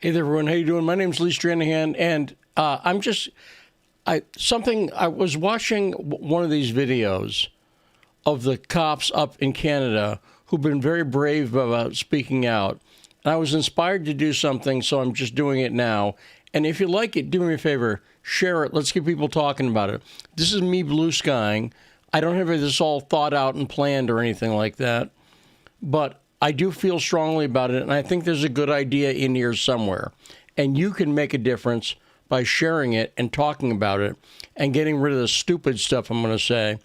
Hey there, everyone. How you doing? My name's Lee Stranahan, and I was watching one of these videos of the cops up in Canada who've been very brave about speaking out. And I was inspired to do something, so I'm just doing it now. And if you like it, do me a favor, share it. Let's get people talking about it. This is me blue skying. I don't have this all thought out and planned or anything like that, but I do feel strongly about it, and I think there's a good idea in here somewhere. And you can make a difference by sharing it and talking about it and getting rid of the stupid stuff I'm going to say,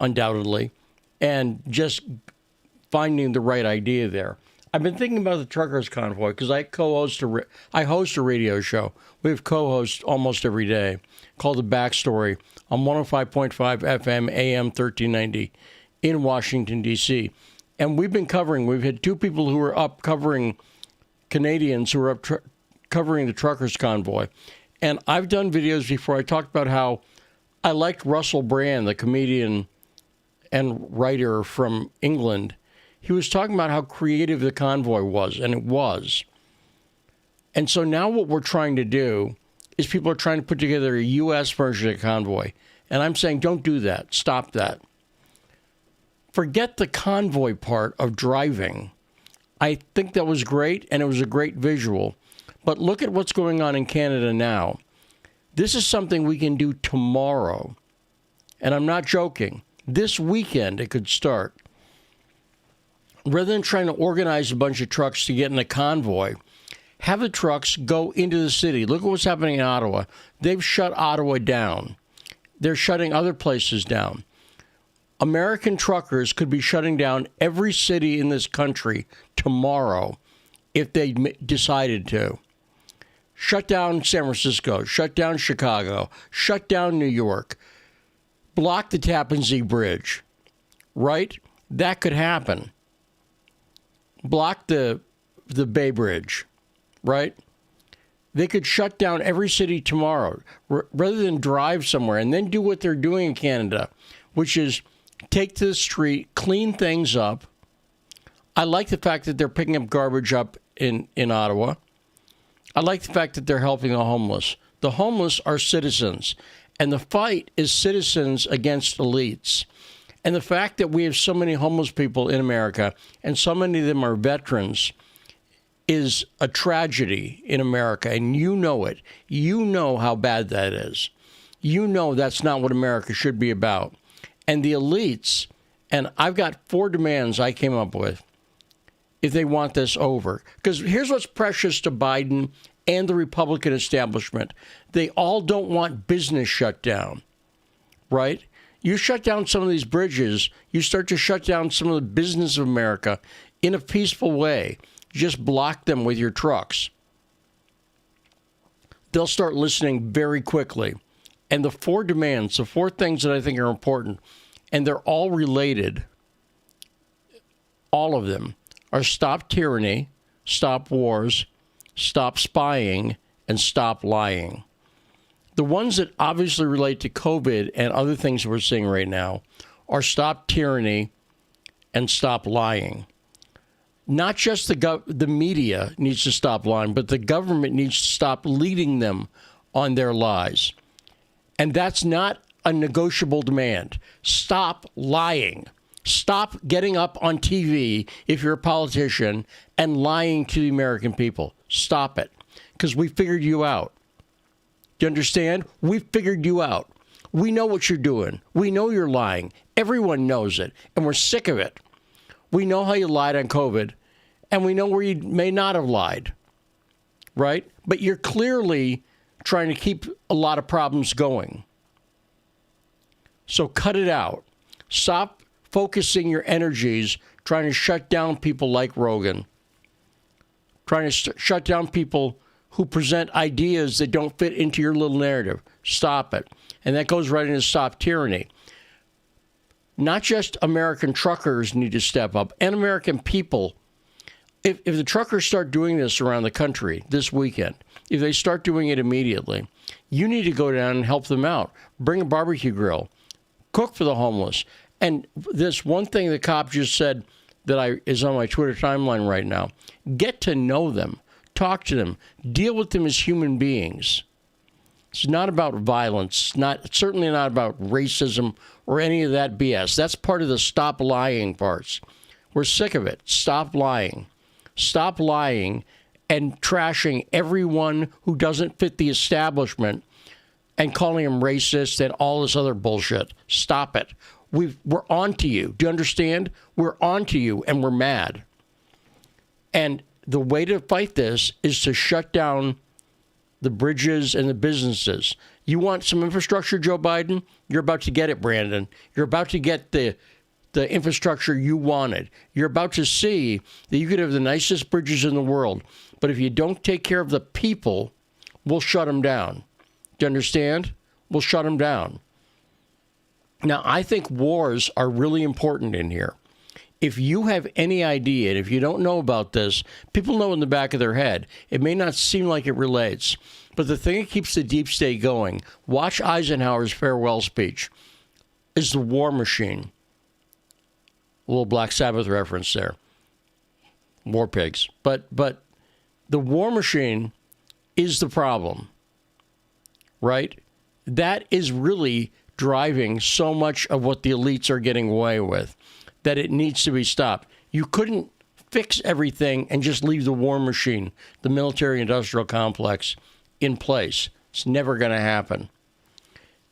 undoubtedly, and just finding the right idea there. I've been thinking about the Truckers Convoy because I host a radio show. We have co-hosts almost every day called The Backstory on 105.5 FM AM 1390 in Washington, D.C., and we've had two people who were up covering Canadians who were up covering the Truckers Convoy. And I've done videos before. I talked about how I liked Russell Brand, the comedian and writer from England. He was talking about how creative the convoy was, and it was. And so now what we're trying to do is people are trying to put together a U.S. version of Convoy. And I'm saying, don't do that. Stop that. Forget the convoy part of driving. I think that was great, and it was a great visual. But look at what's going on in Canada now. This is something we can do tomorrow. And I'm not joking. This weekend it could start. Rather than trying to organize a bunch of trucks to get in a convoy, have the trucks go into the city. Look at what's happening in Ottawa. They've shut Ottawa down. They're shutting other places down. American truckers could be shutting down every city in this country tomorrow if they decided to. Shut down San Francisco, shut down Chicago, shut down New York, block the Tappan Zee Bridge, right? That could happen. Block the Bay Bridge, right? They could shut down every city tomorrow rather than drive somewhere and then do what they're doing in Canada, which is take to the street, clean things up. I like the fact that they're picking up garbage up in Ottawa. I like the fact that they're helping the homeless. The homeless are citizens, and the fight is citizens against elites. And the fact that we have so many homeless people in America, and so many of them are veterans, is a tragedy in America, and you know it. You know how bad that is. You know that's not what America should be about. And the elites, and I've got 4 demands I came up with if they want this over. Because here's what's precious to Biden and the Republican establishment. They all don't want business shut down, right? You shut down some of these bridges, you start to shut down some of the business of America in a peaceful way. Just block them with your trucks. They'll start listening very quickly. And the 4 demands, the 4 things that I think are important, and they're all related, all of them, are stop tyranny, stop wars, stop spying, and stop lying. The ones that obviously relate to COVID and other things we're seeing right now are stop tyranny and stop lying. Not just the media needs to stop lying, but the government needs to stop leading them on their lies. And that's not a negotiable demand. Stop lying. Stop getting up on TV if you're a politician and lying to the American people. Stop it. Because we figured you out. Do you understand? We figured you out. We know what you're doing. We know you're lying. Everyone knows it. And we're sick of it. We know how you lied on COVID. And we know where you may not have lied. Right? But you're clearly trying to keep a lot of problems going. So cut it out. Stop focusing your energies trying to shut down people like Rogan. Trying to shut down people who present ideas that don't fit into your little narrative. Stop it. And that goes right into stop tyranny. Not just American truckers need to step up, and American people. If the truckers start doing this around the country this weekend, if they start doing it immediately, you need to go down and help them out. Bring a barbecue grill. Cook for the homeless. And this one thing the cop just said that is on my Twitter timeline right now, get to know them. Talk to them. Deal with them as human beings. It's not about violence. Certainly not about racism or any of that BS. That's part of the stop lying parts. We're sick of it. Stop lying. Stop lying and trashing everyone who doesn't fit the establishment and calling them racist and all this other bullshit. Stop it. We're on to you. Do you understand? We're on to you, and we're mad. And the way to fight this is to shut down the bridges and the businesses. You want some infrastructure, Joe Biden? You're about to get it, Brandon. You're about to get the infrastructure you wanted. You're about to see that you could have the nicest bridges in the world, but if you don't take care of the people, we'll shut them down. Do you understand? We'll shut them down. Now, I think wars are really important in here. If you have any idea, and if you don't know about this, people know in the back of their head. It may not seem like it relates, but the thing that keeps the deep state going, watch Eisenhower's farewell speech, is the war machine. A little Black Sabbath reference there. War pigs. But the war machine is the problem, right? That is really driving so much of what the elites are getting away with, that it needs to be stopped. You couldn't fix everything and just leave the war machine, the military-industrial complex, in place. It's never going to happen.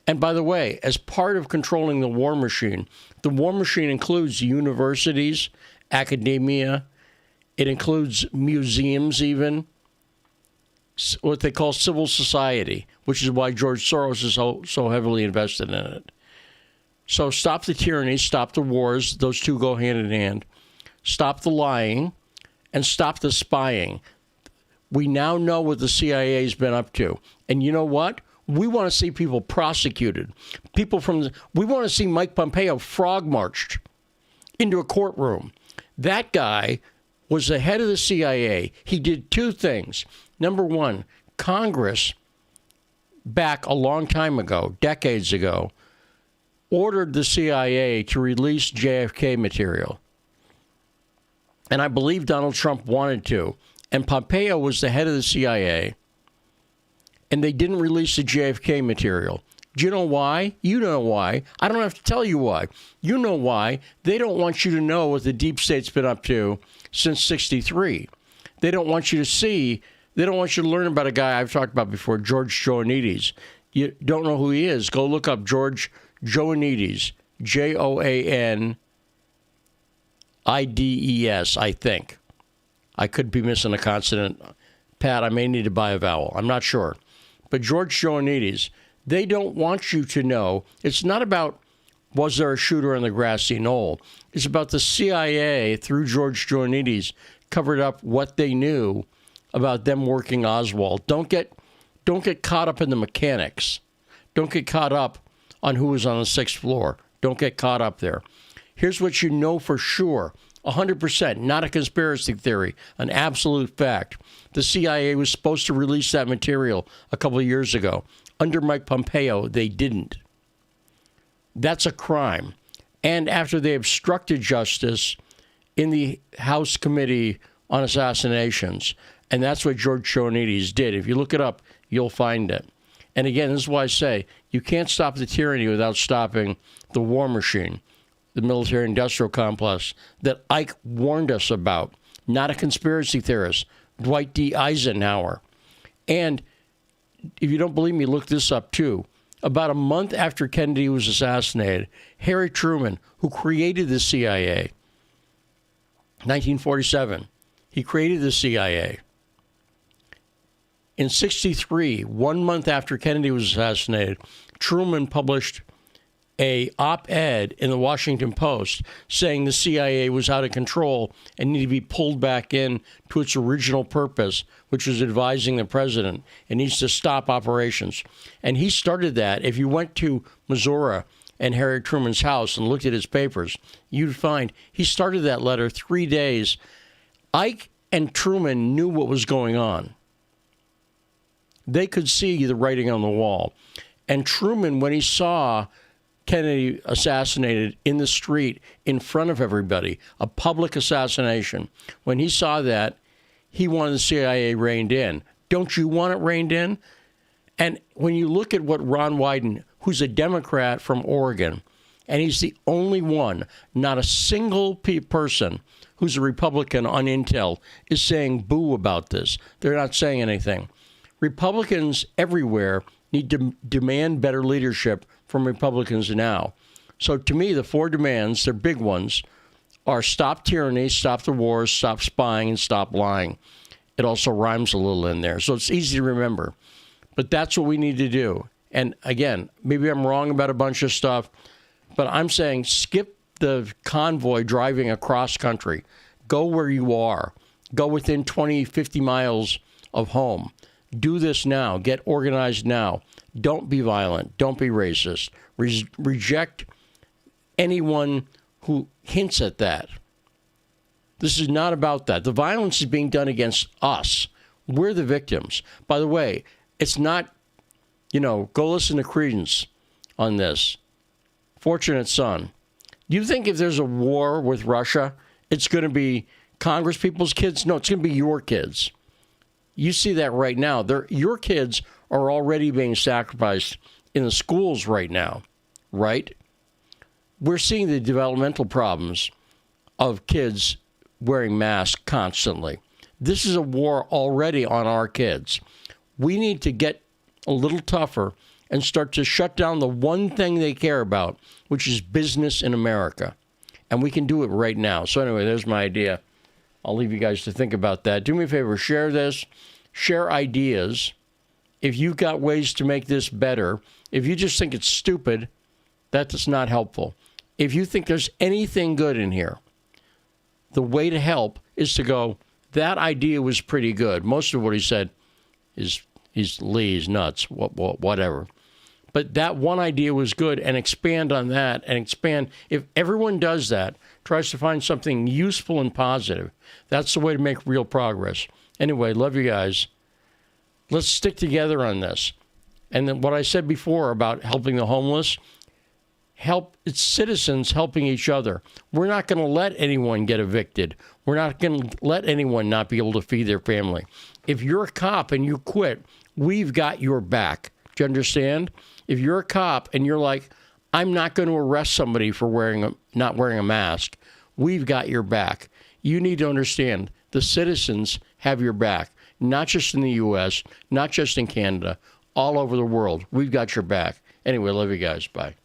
And by the way, as part of controlling the war machine includes universities, academia. It includes museums even, what they call civil society, which is why George Soros is so heavily invested in it. So stop the tyranny, stop the wars. Those two go hand in hand. Stop the lying and stop the spying. We now know what the CIA has been up to. And you know what? We want to see people prosecuted. We want to see Mike Pompeo frog marched into a courtroom. That guy was the head of the CIA. He did two things. Number one, Congress, back a long time ago, decades ago, ordered the CIA to release JFK material. And I believe Donald Trump wanted to. And Pompeo was the head of the CIA. And they didn't release the JFK material. Do you know why? You know why. I don't have to tell you why. You know why. They don't want you to know what the deep state's been up to since '63. They don't want you to see. They don't want you to learn about a guy I've talked about before, George Joannides. You don't know who he is. Go look up George Joannides, Joannides, I think. I could be missing a consonant. Pat, I may need to buy a vowel. I'm not sure. But George Joannides, they don't want you to know. It's not about was there a shooter on the grassy knoll. It's about the CIA, through George Joannides, covered up what they knew about them working Oswald. Don't get caught up in the mechanics. Don't get caught up on who was on the sixth floor. Don't get caught up there. Here's what you know for sure. 100%, not a conspiracy theory, an absolute fact. The CIA was supposed to release that material a couple of years ago. Under Mike Pompeo, they didn't. That's a crime. And after they obstructed justice in the House Committee on Assassinations, and that's what George Joannides did. If you look it up, you'll find it. And again, this is why I say you can't stop the tyranny without stopping the war machine, the military-industrial complex that Ike warned us about. Not a conspiracy theorist, Dwight D. Eisenhower. And if you don't believe me, look this up too. About a month after Kennedy was assassinated, Harry Truman, who created the CIA, 1947, he created the CIA. In '63, 1 month after Kennedy was assassinated, Truman published an op-ed in the Washington Post saying the CIA was out of control and needed to be pulled back in to its original purpose, which was advising the president. It needs to stop operations. And he started that. If you went to Missouri and Harry Truman's house and looked at his papers, you'd find he started that letter 3 days. Ike and Truman knew what was going on. They could see the writing on the wall. And Truman, when he saw Kennedy assassinated in the street in front of everybody, a public assassination, when he saw that, he wanted the CIA reined in. Don't you want it reined in? And when you look at what Ron Wyden, who's a Democrat from Oregon, and he's the only one, not a single person who's a Republican on Intel is saying boo about this. They're not saying anything. Republicans everywhere need to demand better leadership from Republicans now. So to me, the 4 demands, they're big ones, are stop tyranny, stop the wars, stop spying, and stop lying. It also rhymes a little in there, so it's easy to remember. But that's what we need to do. And again, maybe I'm wrong about a bunch of stuff, but I'm saying skip the convoy driving across country. Go where you are. Go within 20, 50 miles of home. Do this now. Get organized now. Don't be violent. Don't be racist. Reject anyone who hints at that. This is not about that. The violence is being done against us. We're the victims. By the way, it's not, go listen to Credence on this. Fortunate Son. Do you think if there's a war with Russia, it's going to be Congress people's kids? No, it's going to be your kids. You see that right now. Your kids are already being sacrificed in the schools right now, right? We're seeing the developmental problems of kids wearing masks constantly. This is a war already on our kids. We need to get a little tougher and start to shut down the one thing they care about, which is business in America. And we can do it right now. So anyway, there's my idea. I'll leave you guys to think about that. Do me a favor, share this, share ideas. If you've got ways to make this better, if you just think it's stupid, that's not helpful. If you think there's anything good in here, the way to help is to go, that idea was pretty good. Most of what he said is Lee's nuts, whatever. But that one idea was good, and expand on that and expand. If everyone does that, tries to find something useful and positive, that's the way to make real progress. Anyway, love you guys. Let's stick together on this. And then what I said before about helping the homeless, it's citizens helping each other. We're not going to let anyone get evicted. We're not going to let anyone not be able to feed their family. If you're a cop and you quit, we've got your back. Do you understand? If you're a cop and you're like, I'm not going to arrest somebody for not wearing a mask, we've got your back. You need to understand the citizens have your back, not just in the U.S., not just in Canada, all over the world. We've got your back. Anyway, love you guys. Bye.